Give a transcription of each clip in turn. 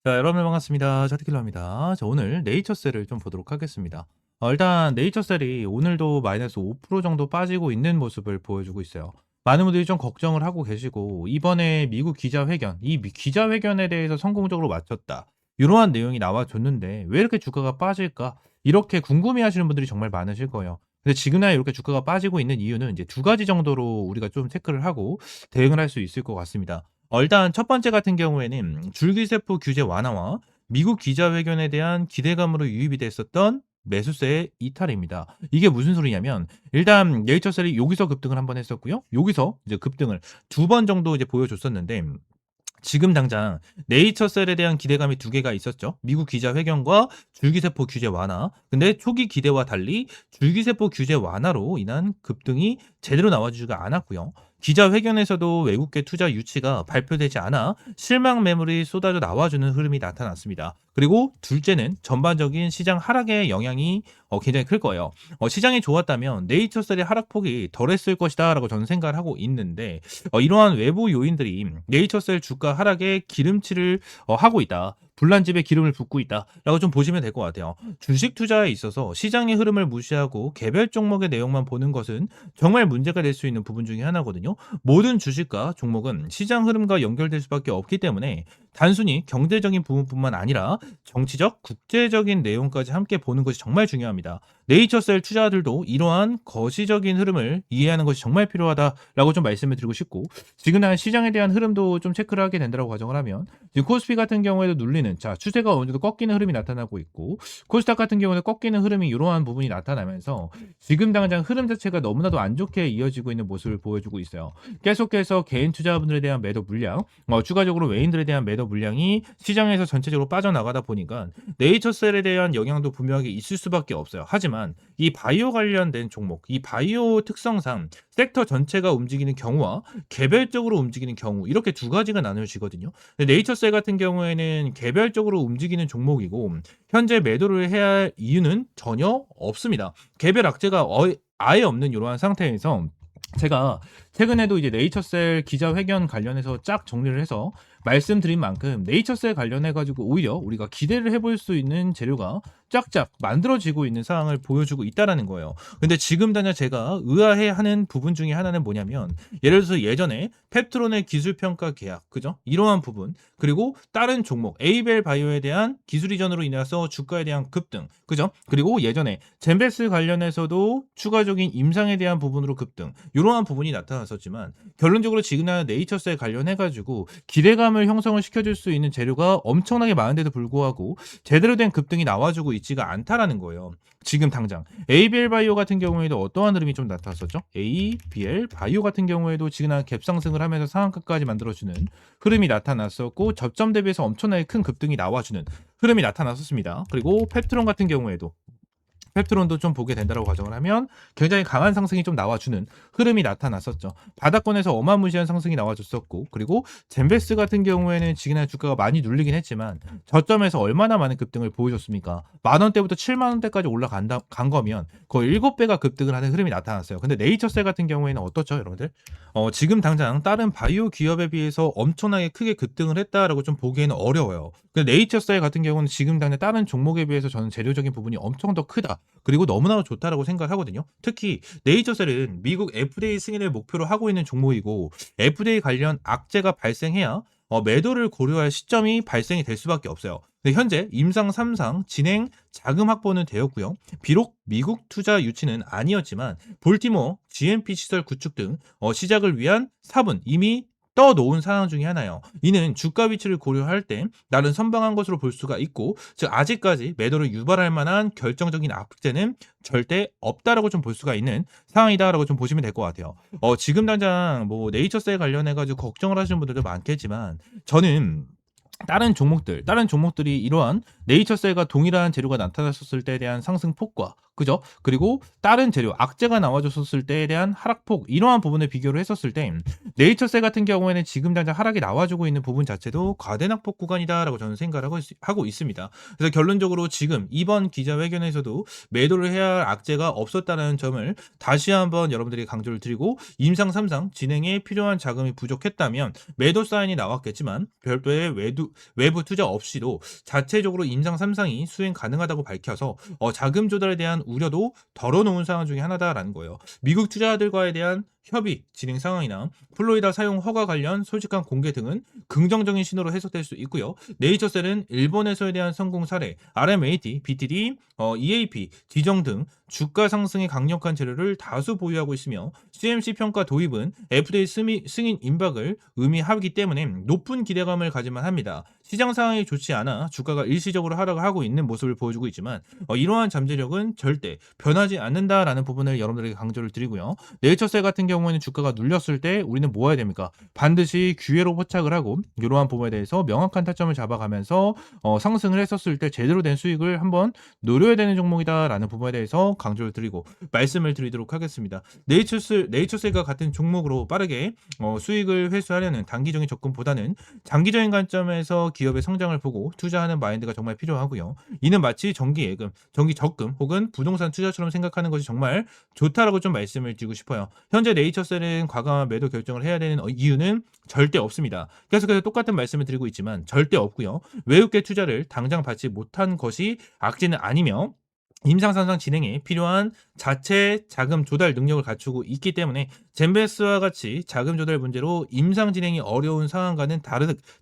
자, 여러분 반갑습니다. 차트킬러입니다. 자, 오늘 네이처셀을 좀 보도록 하겠습니다. 일단 네이처셀이 오늘도 마이너스 5% 정도 빠지고 있는 모습을 보여주고 있어요. 많은 분들이 좀 걱정을 하고 계시고 이번에 미국 기자회견, 기자회견에 대해서 성공적으로 마쳤다. 이러한 내용이 나와줬는데 왜 이렇게 주가가 빠질까? 이렇게 궁금해하시는 분들이 정말 많으실 거예요. 근데 지금이야 이렇게 주가가 빠지고 있는 이유는 이제 두 가지 정도로 우리가 좀 체크를 하고 대응을 할 수 있을 것 같습니다. 일단 첫 번째 같은 경우에는 줄기세포 규제 완화와 미국 기자회견에 대한 기대감으로 유입이 됐었던 매수세의 이탈입니다. 이게 무슨 소리냐면 일단 네이처셀이 여기서 급등을 한번 했었고요. 여기서 이제 급등을 두 번 정도 이제 보여줬었는데 지금 당장 네이처셀에 대한 기대감이 두 개가 있었죠. 미국 기자회견과 줄기세포 규제 완화. 근데 초기 기대와 달리 줄기세포 규제 완화로 인한 급등이 제대로 나와주지가 않았고요. 기자회견에서도 외국계 투자 유치가 발표되지 않아 실망 매물이 쏟아져 나와주는 흐름이 나타났습니다. 그리고 둘째는 전반적인 시장 하락의 영향이 굉장히 클 거예요. 시장이 좋았다면 네이처셀의 하락폭이 덜했을 것이다 라고 저는 생각을 하고 있는데 이러한 외부 요인들이 네이처셀 주가 하락에 기름칠을 하고 있다. 불난집에 기름을 붓고 있다라고 좀 보시면 될 것 같아요. 주식 투자에 있어서 시장의 흐름을 무시하고 개별 종목의 내용만 보는 것은 정말 문제가 될 수 있는 부분 중에 하나거든요. 모든 주식과 종목은 시장 흐름과 연결될 수밖에 없기 때문에 단순히 경제적인 부분뿐만 아니라 정치적, 국제적인 내용까지 함께 보는 것이 정말 중요합니다. 네이처셀 투자들도 이러한 거시적인 흐름을 이해하는 것이 정말 필요하다라고 좀 말씀을 드리고 싶고 지금 난 시장에 대한 흐름도 좀 체크를 하게 된다고 가정을 하면 지금 코스피 같은 경우에도 눌리는 추세가 어느 정도 꺾이는 흐름이 나타나고 있고 코스닥 같은 경우는 꺾이는 흐름이 이러한 부분이 나타나면서 지금 당장 흐름 자체가 너무나도 안 좋게 이어지고 있는 모습을 보여주고 있어요. 계속해서 개인 투자분들에 대한 매도 물량, 추가적으로 외인들에 대한 매도 물량이 시장에서 전체적으로 빠져나가다 보니까 네이처셀에 대한 영향도 분명하게 있을 수밖에 없어요. 하지만 이 바이오 관련된 종목, 이 바이오 특성상 섹터 전체가 움직이는 경우와 개별적으로 움직이는 경우 이렇게 두 가지가 나누어지거든요. 근데 네이처셀 같은 경우에는 개별적으로 움직이는 종목이고 현재 매도를 해야 할 이유는 전혀 없습니다. 개별 악재가 아예 없는 이러한 상태에서 제가 최근에도 이제 네이처셀 기자회견 관련해서 쫙 정리를 해서 말씀드린 만큼 네이처셀 관련해 가지고 오히려 우리가 기대를 해볼 수 있는 재료가 쫙쫙 만들어지고 있는 상황을 보여주고 있다라는 거예요. 근데 지금 당장 제가 의아해하는 부분 중에 하나는 뭐냐면 예를 들어서 예전에 펩트론의 기술평가 계약, 그죠? 이러한 부분 그리고 다른 종목 에이벨 바이오에 대한 기술 이전으로 인해서 주가에 대한 급등, 그죠? 그리고 예전에 젠베스 관련해서도 추가적인 임상에 대한 부분으로 급등, 이러한 부분이 나타났었지만 결론적으로 지금 나는 네이처셀 관련해 가지고 기대감을 형성을 시켜줄 수 있는 재료가 엄청나게 많은데도 불구하고 제대로 된 급등이 나와주고 있지가 않다라는 거예요. 지금 당장 ABL 바이오 같은 경우에도 어떠한 흐름이 좀 나타났었죠? ABL 바이오 같은 경우에도 지금 갭 상승을 하면서 상한가까지 만들어주는 흐름이 나타났었고 저점 대비해서 엄청나게 큰 급등이 나와주는 흐름이 나타났었습니다. 그리고 펩트론 같은 경우에도 펩트론도 좀 보게 된다고 가정을 하면 굉장히 강한 상승이 좀 나와주는 흐름이 나타났었죠. 바닥권에서 어마무시한 상승이 나와줬었고 그리고 젠베스 같은 경우에는 지금 주가가 많이 눌리긴 했지만 저점에서 얼마나 많은 급등을 보여줬습니까? 만원대부터 7만원대까지 간 거면 거의 7배가 급등을 하는 흐름이 나타났어요. 근데 네이처셀 같은 경우에는 어떻죠 여러분들? 지금 당장 다른 바이오 기업에 비해서 엄청나게 크게 급등을 했다라고 좀 보기에는 어려워요. 근데 네이처셀 같은 경우는 지금 당장 다른 종목에 비해서 저는 재료적인 부분이 엄청 더 크다. 그리고 너무나 좋다라고 생각을 하거든요. 특히 네이처셀은 미국 FDA 승인을 목표로 하고 있는 종목이고 FDA 관련 악재가 발생해야 매도를 고려할 시점이 발생이 될 수밖에 없어요. 근데 현재 임상 3상 진행 자금 확보는 되었고요. 비록 미국 투자 유치는 아니었지만 볼티모어 GMP 시설 구축 등 시작을 위한 사분 이미 떠놓은 상황 중에 하나예요. 이는 주가 위치를 고려할 때 나름 선방한 것으로 볼 수가 있고 즉 아직까지 매도를 유발할 만한 결정적인 악재는 절대 없다라고 좀 볼 수가 있는 상황이다라고 좀 보시면 될 것 같아요. 지금 당장 뭐 네이처셀 관련해 가지고 걱정을 하시는 분들도 많겠지만 저는 다른 종목들이 이러한 네이처셀과 동일한 재료가 나타났었을 때에 대한 상승폭과 그죠? 그리고 다른 재료 악재가 나와줬었을 때에 대한 하락폭 이러한 부분을 비교를 했었을 때 네이처셀 같은 경우에는 지금 당장 하락이 나와주고 있는 부분 자체도 과대낙폭 구간이다라고 저는 생각을 하고 있습니다. 그래서 결론적으로 지금 이번 기자회견에서도 매도를 해야 할 악재가 없었다는 점을 다시 한번 여러분들이 강조를 드리고 임상 3상 진행에 필요한 자금이 부족했다면 매도 사인이 나왔겠지만 별도의 외부 투자 없이도 자체적으로 임상 3상이 수행 가능하다고 밝혀서 자금 조달에 대한 우려도 덜어놓은 상황 중에 하나다라는 거예요. 미국 투자자들과에 대한 협의 진행 상황이나 플로리다 사용 허가 관련 솔직한 공개 등은 긍정적인 신호로 해석될 수 있고요. 네이처셀은 일본에서에 대한 성공 사례, RMAT, BTD, EAP, 지정 등 주가 상승의 강력한 재료를 다수 보유하고 있으며 CMC 평가 도입은 FDA 승인 임박을 의미하기 때문에 높은 기대감을 가질만 합니다. 시장 상황이 좋지 않아 주가가 일시적으로 하락을 하고 있는 모습을 보여주고 있지만 이러한 잠재력은 절대 변하지 않는다라는 부분을 여러분들에게 강조를 드리고요. 네이처셀 같은 경우에는 주가가 눌렸을 때 우리는 뭐 해야 됩니까? 반드시 기회로 포착을 하고 이러한 부분에 대해서 명확한 타점을 잡아가면서 상승을 했었을 때 제대로 된 수익을 한번 노려야 되는 종목이다라는 부분에 대해서 강조를 드리고 말씀을 드리도록 하겠습니다. 네이처셀과 같은 종목으로 빠르게 수익을 회수하려는 단기적인 접근보다는 장기적인 관점에서 기업의 성장을 보고 투자하는 마인드가 정말 필요하고요. 이는 마치 정기예금, 정기적금 혹은 부동산 투자처럼 생각하는 것이 정말 좋다라고 좀 말씀을 드리고 싶어요. 현재 네이처셀은 과감한 매도 결정을 해야 되는 이유는 절대 없습니다. 계속해서 똑같은 말씀을 드리고 있지만 절대 없고요. 외국계 투자를 당장 받지 못한 것이 악재는 아니며 임상상상 진행에 필요한 자체 자금 조달 능력을 갖추고 있기 때문에 젠베스와 같이 자금 조달 문제로 임상 진행이 어려운 상황과는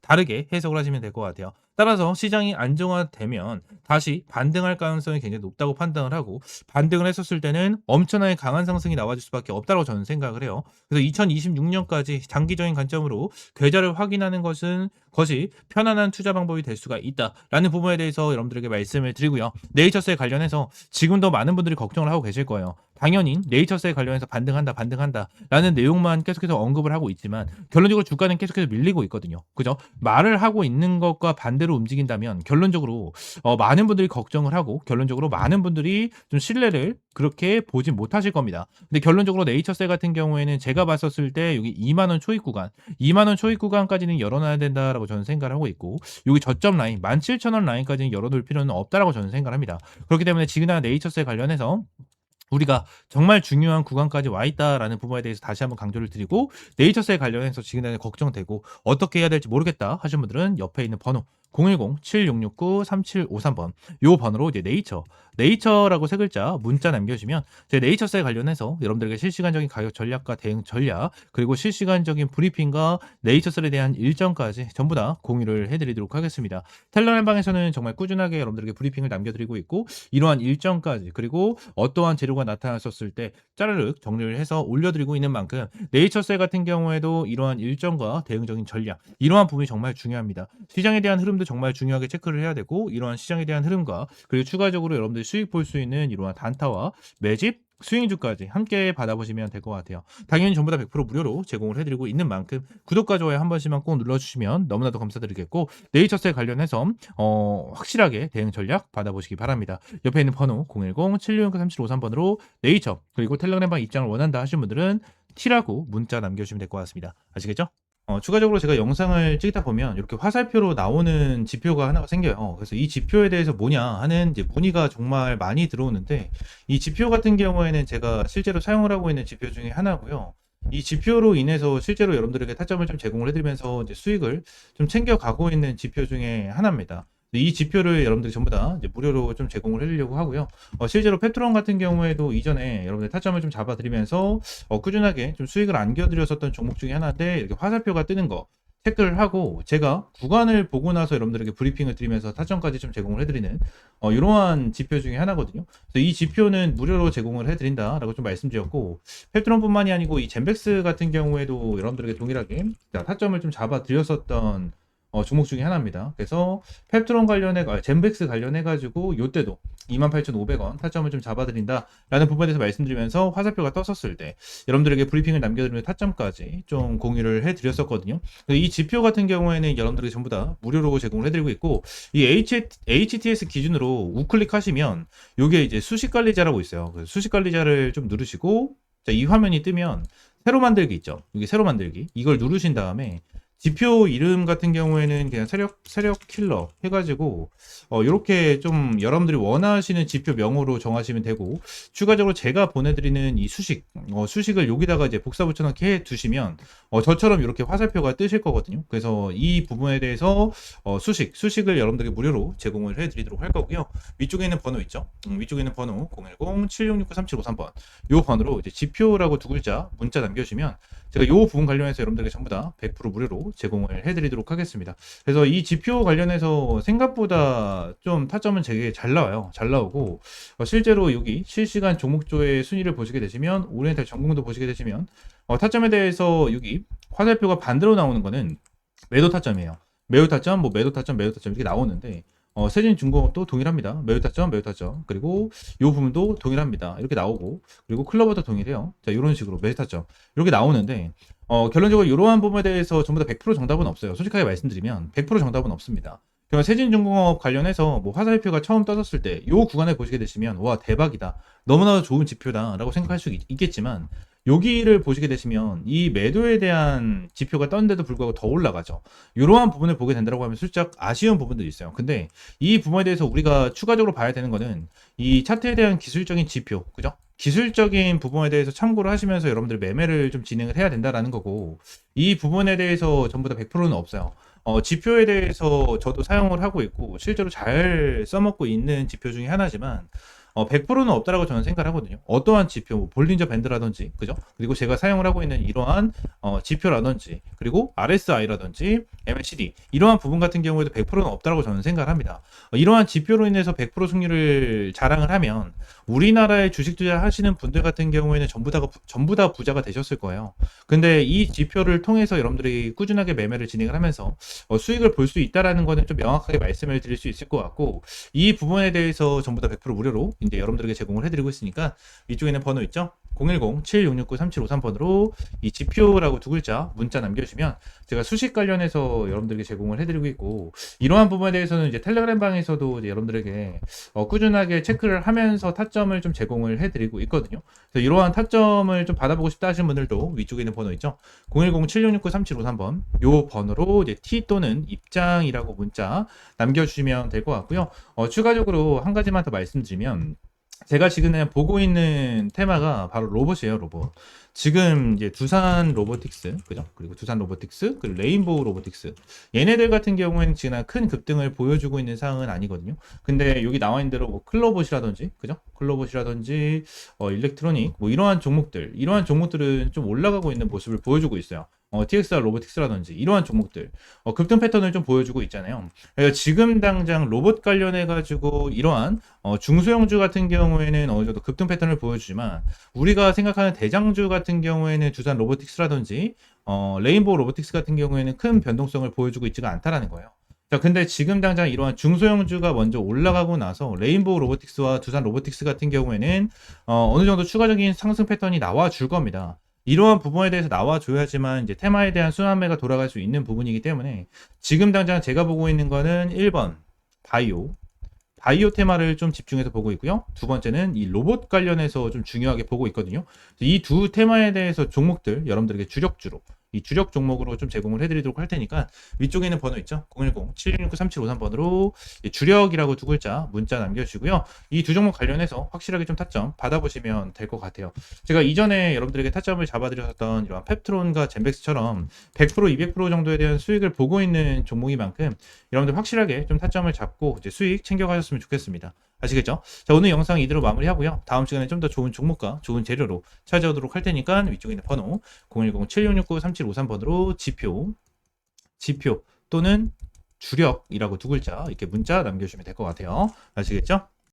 다르게 해석을 하시면 될 것 같아요. 따라서 시장이 안정화되면 다시 반등할 가능성이 굉장히 높다고 판단을 하고 반등을 했었을 때는 엄청나게 강한 상승이 나와줄 수밖에 없다고 저는 생각을 해요. 그래서 2026년까지 장기적인 관점으로 계좌를 확인하는 것이 편안한 투자 방법이 될 수가 있다라는 부분에 대해서 여러분들에게 말씀을 드리고요. 네이처셀 관련해서 지금도 많은 분들이 걱정을 하고 계실 거예요. 당연히 네이처셀 관련해서 반등한다 라는 내용만 계속해서 언급을 하고 있지만 결론적으로 주가는 계속해서 밀리고 있거든요. 그죠? 말을 하고 있는 것과 반대로 움직인다면 결론적으로 많은 분들이 걱정을 하고 결론적으로 많은 분들이 좀 신뢰를 그렇게 보지 못하실 겁니다. 근데 결론적으로 네이처셀 같은 경우에는 제가 봤었을 때 여기 2만 원 초입 구간까지는 열어놔야 된다라고 저는 생각을 하고 있고 여기 저점 라인 17,000원 라인까지는 열어둘 필요는 없다라고 저는 생각을 합니다. 그렇기 때문에 지금이나 네이처셀 관련해서 우리가 정말 중요한 구간까지 와 있다라는 부분에 대해서 다시 한번 강조를 드리고 네이처셀 관련해서 지금 걱정되고 어떻게 해야 될지 모르겠다 하시는 분들은 옆에 있는 번호 010-7669-3753번 요 번호로 이제 네이처라고 세 글자 문자 남겨주시면 제 네이처셀 관련해서 여러분들에게 실시간적인 가격 전략과 대응 전략 그리고 실시간적인 브리핑과 네이처셀에 대한 일정까지 전부 다 공유를 해드리도록 하겠습니다. 텔레그램방에서는 정말 꾸준하게 여러분들에게 브리핑을 남겨드리고 있고 이러한 일정까지 그리고 어떠한 재료가 나타났었을 때 짜르륵 정리를 해서 올려드리고 있는 만큼 네이처셀 같은 경우에도 이러한 일정과 대응적인 전략 이러한 부분이 정말 중요합니다. 시장에 대한 흐름도 정말 중요하게 체크를 해야 되고 이러한 시장에 대한 흐름과 그리고 추가적으로 여러분들이 수익 볼 수 있는 이러한 단타와 매집 수익주까지 함께 받아보시면 될 것 같아요. 당연히 전부 다 100% 무료로 제공을 해드리고 있는 만큼 구독과 좋아요 한 번씩만 꼭 눌러주시면 너무나도 감사드리겠고 네이처셀 관련해서 확실하게 대응 전략 받아보시기 바랍니다. 옆에 있는 번호 010-7669-3753번으로 네이처 그리고 텔레그램방 입장을 원한다 하시는 분들은 T라고 문자 남겨주시면 될 것 같습니다. 아시겠죠? 추가적으로 제가 영상을 찍다 보면 이렇게 화살표로 나오는 지표가 하나가 생겨요. 그래서 이 지표에 대해서 뭐냐 하는 이제 문의가 정말 많이 들어오는데 이 지표 같은 경우에는 제가 실제로 사용을 하고 있는 지표 중에 하나고요. 이 지표로 인해서 실제로 여러분들에게 타점을 좀 제공을 해드리면서 이제 수익을 좀 챙겨가고 있는 지표 중에 하나입니다. 이 지표를 여러분들이 전부 다 이제 무료로 좀 제공을 해드리려고 하고요. 실제로 페트론 같은 경우에도 이전에 여러분들 타점을 좀 잡아드리면서 꾸준하게 좀 수익을 안겨드렸었던 종목 중에 하나인데 이렇게 화살표가 뜨는 거 체크를 하고 제가 구간을 보고 나서 여러분들에게 브리핑을 드리면서 타점까지 좀 제공을 해드리는 이러한 지표 중에 하나거든요. 그래서 이 지표는 무료로 제공을 해드린다라고 좀 말씀드렸고 페트론뿐만이 아니고 이 젠백스 같은 경우에도 여러분들에게 동일하게 타점을 좀 잡아드렸었던 종목 중에 하나입니다. 그래서 펩트론 젠백스 관련해가지고 요때도 28,500원 타점을 좀 잡아드린다라는 부분에 대해서 말씀드리면서 화살표가 떴었을 때 여러분들에게 브리핑을 남겨드리면서 타점까지 좀 공유를 해드렸었거든요. 이 지표 같은 경우에는 여러분들에게 전부 다 무료로 제공을 해드리고 있고, 이 HTS 기준으로 우클릭 하시면 요게 이제 수식 관리자라고 있어요. 그래서 수식 관리자를 좀 누르시고, 자, 이 화면이 뜨면 새로 만들기 있죠. 이게 새로 만들기. 이걸 누르신 다음에 지표 이름 같은 경우에는 그냥 세력 킬러 해가지고 이렇게 좀 여러분들이 원하시는 지표 명으로 정하시면 되고, 추가적으로 제가 보내드리는 이 수식을 여기다가 이제 복사 붙여넣기 해 두시면 저처럼 이렇게 화살표가 뜨실 거거든요. 그래서 이 부분에 대해서 수식을 여러분들에게 무료로 제공을 해드리도록 할 거고요. 위쪽에 있는 번호 있죠. 위쪽에 있는 번호 010-7669-3753번 요 번호로 이제 지표라고 두 글자 문자 남겨주시면 제가 요 부분 관련해서 여러분들에게 전부 다 100% 무료로 제공을 해드리도록 하겠습니다. 그래서 이 지표 관련해서 생각보다 좀 타점은 되게 잘 나와요. 잘 나오고 실제로 여기 실시간 종목조의 순위를 보시게 되시면, 오리엔탈 전공도 보시게 되시면 타점에 대해서 여기 화살표가 반대로 나오는 거는 매도 타점이에요. 매도 타점, 매도 타점 이렇게 나오는데 세진중공업도 동일합니다. 매도 타점, 그리고 이 부분도 동일합니다. 이렇게 나오고, 그리고 클로버도 동일해요. 자, 이런 식으로 매도 타점 이렇게 나오는데 결론적으로 이러한 부분에 대해서 전부 다 100% 정답은 없어요. 솔직하게 말씀드리면 100% 정답은 없습니다. 그럼 세진중공업 관련해서 화살표가 처음 떠졌을 때 이 구간에 보시게 되시면 와, 대박이다, 너무나도 좋은 지표다라고 생각할 수 있겠지만, 여기를 보시게 되시면 이 매도에 대한 지표가 떴는데도 불구하고 더 올라가죠. 이러한 부분을 보게 된다고 하면 살짝 아쉬운 부분도 있어요. 근데 이 부분에 대해서 우리가 추가적으로 봐야 되는 거는 이 차트에 대한 기술적인 지표, 그죠? 기술적인 부분에 대해서 참고를 하시면서 여러분들 매매를 좀 진행을 해야 된다라는 거고, 이 부분에 대해서 전부 다 100%는 없어요. 지표에 대해서 저도 사용을 하고 있고 실제로 잘 써먹고 있는 지표 중에 하나지만 100%는 없다라고 저는 생각을 하거든요. 어떠한 지표, 볼린저 밴드라든지, 그죠? 그리고 제가 사용을 하고 있는 이러한 지표라든지, 그리고 RSI라든지, MACD, 이러한 부분 같은 경우에도 100%는 없다라고 저는 생각을 합니다. 이러한 지표로 인해서 100% 승률을 자랑을 하면 우리나라에 주식 투자 하시는 분들 같은 경우에는 전부 다 부자가 되셨을 거예요. 근데 이 지표를 통해서 여러분들이 꾸준하게 매매를 진행을 하면서 수익을 볼 수 있다라는 거는 좀 명확하게 말씀을 드릴 수 있을 것 같고, 이 부분에 대해서 전부 다 100% 무료로 이제 여러분들에게 제공을 해드리고 있으니까 위쪽에 있는 번호 있죠? 010-7669-3753번으로 이 지표라고 두 글자 문자 남겨주시면 제가 수식 관련해서 여러분들에게 제공을 해드리고 있고, 이러한 부분에 대해서는 이제 텔레그램 방에서도 이제 여러분들에게 꾸준하게 체크를 하면서 타점을 좀 제공을 해드리고 있거든요. 그래서 이러한 타점을 좀 받아보고 싶다 하시는 분들도 위쪽에 있는 번호 있죠? 010-7669-3753번 요 번호로 이제 T 또는 입장이라고 문자 남겨주시면 될 것 같고요. 추가적으로 한 가지만 더 말씀드리면, 제가 지금 보고 있는 테마가 바로 로봇이에요, 로봇. 지금 이제 두산 로보틱스, 그죠? 그리고 두산 로보틱스, 그리고 레인보우 로보틱스. 얘네들 같은 경우에는 지금 큰 급등을 보여주고 있는 상황은 아니거든요. 근데 여기 나와 있는 대로 클로봇이라든지, 그죠? 클로봇이라든지, 일렉트로닉, 이러한 종목들은 좀 올라가고 있는 모습을 보여주고 있어요. TXR 로보틱스라든지 이러한 종목들 급등 패턴을 좀 보여주고 있잖아요. 그러니까 지금 당장 로봇 관련해 가지고 이러한 중소형주 같은 경우에는 어느 정도 급등 패턴을 보여주지만, 우리가 생각하는 대장주 같은 경우에는 두산 로보틱스라든지 레인보우 로보틱스 같은 경우에는 큰 변동성을 보여주고 있지가 않다라는 거예요. 자, 근데 지금 당장 이러한 중소형주가 먼저 올라가고 나서 레인보우 로보틱스와 두산 로보틱스 같은 경우에는 어느 정도 추가적인 상승 패턴이 나와 줄 겁니다. 이러한 부분에 대해서 나와줘야지만 이제 테마에 대한 순환매가 돌아갈 수 있는 부분이기 때문에, 지금 당장 제가 보고 있는 거는 1번 바이오 테마를 좀 집중해서 보고 있고요. 두 번째는 이 로봇 관련해서 좀 중요하게 보고 있거든요. 이 두 테마에 대해서 종목들 여러분들에게 주력주로, 이 주력 종목으로 좀 제공을 해드리도록 할 테니까 위쪽에 있는 번호 있죠? 010-7669-3753번으로 주력이라고 두 글자 문자 남겨주시고요. 이 두 종목 관련해서 확실하게 좀 타점 받아보시면 될 것 같아요. 제가 이전에 여러분들에게 타점을 잡아드렸던 이런 펩트론과 젠백스처럼 100%, 200% 정도에 대한 수익을 보고 있는 종목인 만큼 여러분들 확실하게 좀 타점을 잡고 이제 수익 챙겨가셨으면 좋겠습니다. 아시겠죠? 자, 오늘 영상 이대로 마무리하고요. 다음 시간에 좀 더 좋은 종목과 좋은 재료로 찾아오도록 할 테니까 위쪽에 있는 번호 010-7669-3753번으로 지표 또는 주력이라고 두 글자 이렇게 문자 남겨주시면 될 것 같아요. 아시겠죠?